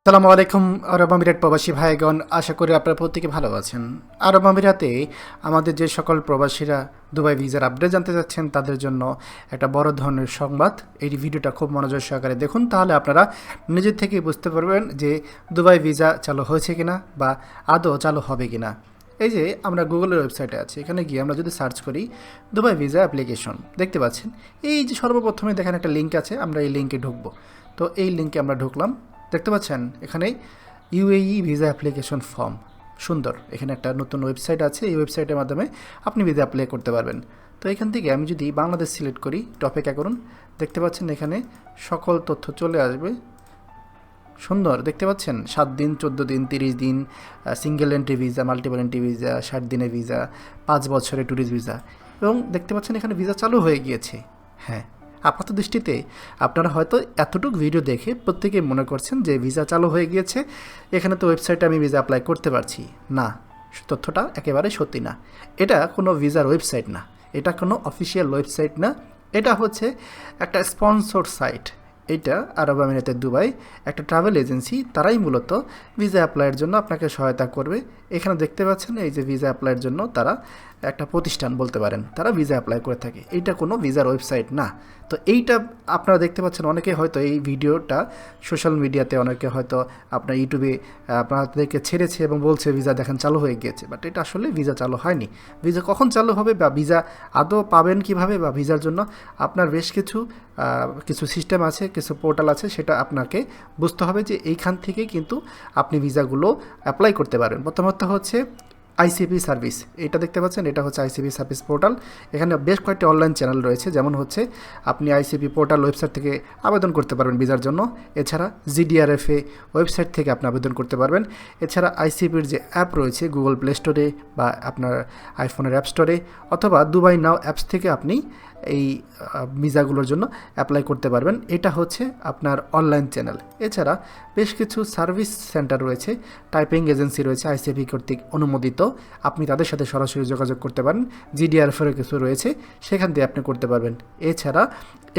আসসালামু আলাইকুম আরব আমিরাত প্রবাসী ভাইগণ, আশা করি আপনারা প্রত্যেকে ভালো আছেন। আরব আমিরাতে আমাদের যে সকল প্রবাসীরা দুবাই ভিসার আপডেট জানতে চাচ্ছেন তাদের জন্য একটা বড় ধরনের সংবাদ। এই ভিডিওটা খুব মনোযোগ সহকারে দেখুন, তাহলে আপনারা নিজের থেকেই বুঝতে পারবেন যে দুবাই ভিসা চালু হয়েছে কিনা বা আদৌ চালু হবে কিনা। এই যে আমরা গুগলের ওয়েবসাইটে আছি, এখানে গিয়ে আমরা যদি সার্চ করি দুবাই ভিসা অ্যাপ্লিকেশন, দেখতে পাচ্ছেন এই যে সর্বপ্রথমে দেখেন একটা লিঙ্ক আছে, আমরা এই লিঙ্কে ঢুকবো। তো এই লিঙ্কে আমরা ঢুকলাম, দেখতে পাচ্ছেন এখানে ইউএই ভিসা অ্যাপ্লিকেশন ফর্ম। সুন্দর, এখানে একটা নতুন ওয়েবসাইট আছে, এই ওয়েবসাইটের মাধ্যমে আপনি ভিসা অ্যাপ্লাই করতে পারবেন। তো এখান থেকে আমি যদি বাংলাদেশ সিলেক্ট করি, টপিকে করুন, দেখতে পাচ্ছেন এখানে সকল তথ্য চলে আসবে। সুন্দর, দেখতে পাচ্ছেন 7 দিন, 14 দিন, 30 দিন, single entry visa, multiple entry visa, 60 দিনের ভিসা, 5 বছরের ট্যুরিস্ট ভিসা, এবং দেখতে পাচ্ছেন এখানে ভিসা চালু হয়ে গিয়েছে। হ্যাঁ, আপাত দৃষ্টিতে আপনারা হয়তো এতটুকু ভিডিও দেখে প্রত্যেকেই মনে করছেন যে ভিসা চালু হয়ে গিয়েছে, এখানে তো ওয়েবসাইটে আমি ভিসা অ্যাপ্লাই করতে পারছি। না, তথ্যটা একেবারে সত্যি না। এটা কোনো ভিসার ওয়েবসাইট না, এটা কোনো অফিসিয়াল ওয়েবসাইট না, এটা হচ্ছে একটা স্পন্সর সাইট। এটা আরব আমিরাতের দুবাই একটা ট্রাভেল এজেন্সি, তারাই মূলত ভিসা অ্যাপ্লাইয়ের জন্য আপনাকে সহায়তা করবে। এখানে দেখতে পাচ্ছেন এই যে ভিসা অ্যাপ্লাইয়ের জন্য তারা একটা প্রতিষ্ঠান বলতে পারেন, তারা ভিসা অ্যাপ্লাই করে থাকে। এইটা কোনো ভিসার ওয়েবসাইট না। তো এইটা আপনারা দেখতে পাচ্ছেন, অনেকে হয়তো এই ভিডিওটা সোশ্যাল মিডিয়াতে, অনেকে হয়তো আপনার ইউটিউবে আপনাদেরকে ছেড়েছে এবং বলছে ভিসা দেখেন চালু হয়ে গিয়েছে, বাট এটা আসলে ভিসা চালু হয়নি। ভিসা কখন চালু হবে বা ভিসা আদৌ পাবেন কিভাবে, বা ভিসার জন্য আপনার বেশ কিছু সিস্টেম আছে, কিছু পোর্টাল আছে, সেটা আপনাকে বুঝতে হবে যে এইখান থেকে কিন্তু আপনি ভিসাগুলো অ্যাপ্লাই করতে পারবেন। প্রথমত হচ্ছে আইসিপি সার্ভিস, এটা দেখতে পাচ্ছেন, এটা হচ্ছে আইসিপি সার্ভিস পোর্টাল। এখানে বেশ কয়েকটি অনলাইন চ্যানেল রয়েছে, যেমন হচ্ছে আপনি আইসিপি পোর্টাল ওয়েবসাইট থেকে আবেদন করতে পারবেন ভিসার জন্য। এছাড়া জিডিআরএফএ ওয়েবসাইট থেকে আপনি আবেদন করতে পারবেন। এছাড়া আইসিপির যে অ্যাপ রয়েছে গুগল প্লে স্টোরে বা আপনার আইফোনের অ্যাপ স্টোরে, অথবা দুবাই নাও অ্যাপস থেকে আপনি এই ভিসাগুলোর জন্য অ্যাপ্লাই করতে পারবেন। এটা হচ্ছে আপনার অনলাইন চ্যানেল। এছাড়া বেশ কিছু সার্ভিস সেন্টার রয়েছে, টাইপিং এজেন্সি রয়েছে আইসিপি কর্তৃক অনুমোদিত, আপনি তাদের সাথে সরাসরি যোগাযোগ করতে পারেন। জিডিআরএফের কিছু রয়েছে, সেখান দিয়ে আপনি করতে পারবেন। এছাড়া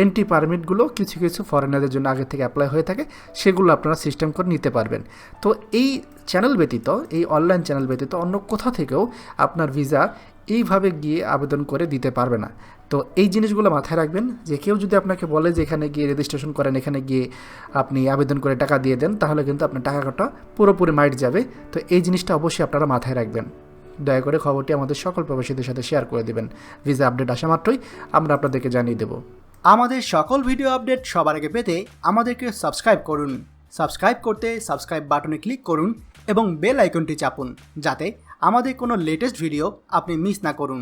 এন্ট্রি পারমিটগুলো কিছু কিছু ফরেনারদের জন্য আগে থেকে অ্যাপ্লাই হয়ে থাকে, সেগুলো আপনারা সিস্টেম করে নিতে পারবেন। তো এই চ্যানেল ব্যতীত, এই অনলাইন চ্যানেল ব্যতীত অন্য কোথা থেকেও আপনার ভিসা এইভাবে গিয়ে আবেদন করে দিতে পারবে না। তো এই জিনিসগুলো মাথায় রাখবেন, যে কেউ যদি আপনাকে বলে যে এখানে গিয়ে রেজিস্ট্রেশন করেন, এখানে গিয়ে আপনি আবেদন করে টাকা দিয়ে দেন, তাহলে কিন্তু আপনার টাকাটা পুরোপুরি মাইট যাবে। তো এই জিনিসটা অবশ্যই আপনারা মাথায় রাখবেন। দয়া করে খবরটি আমাদের সকল প্রবাসীদের সাথে শেয়ার করে দেবেন। ভিসা আপডেট আসা মাত্রই আমরা আপনাদেরকে জানিয়ে দেব। আমাদের সকল ভিডিও আপডেট সবার আগে পেতে আমাদেরকে সাবস্ক্রাইব করুন। সাবস্ক্রাইব করতে সাবস্ক্রাইব বাটনে ক্লিক করুন এবং বেল আইকনটি চাপুন, যাতে আমাদের কোনো লেটেস্ট ভিডিও আপনি মিস না করুন।